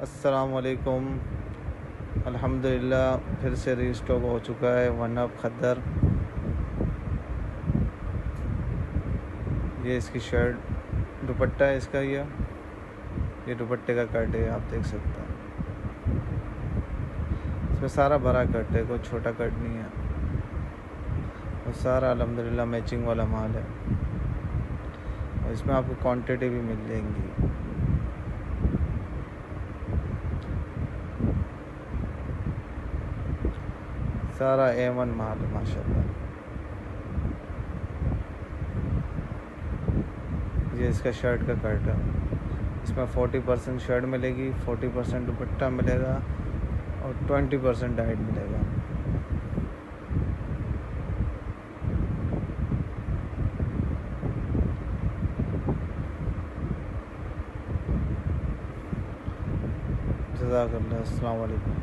अस्सलाम वालेकुम। अल्हम्दुलिल्लाह फिर से रीस्टॉक हो चुका है वन अप खद्दर। ये इसकी शर्ट दुपट्टा है इसका। ये दुपट्टे का कट है, आप देख सकते हैं। इसमें सारा बड़ा कट है, कोई छोटा कट नहीं है। और सारा अल्हम्दुलिल्लाह मैचिंग वाला माल है। और इसमें आपको क्वांटिटी भी मिल जाएंगी। सारा A1 माल है माशाल्लाह। ये इसका शर्ट का कट है। इसमें 40% शर्ट मिलेगी, 40% दुपट्टा मिलेगा और 20% डाइट मिलेगा। जज़ाकल्लाह। अस्सलाम वालेकुम।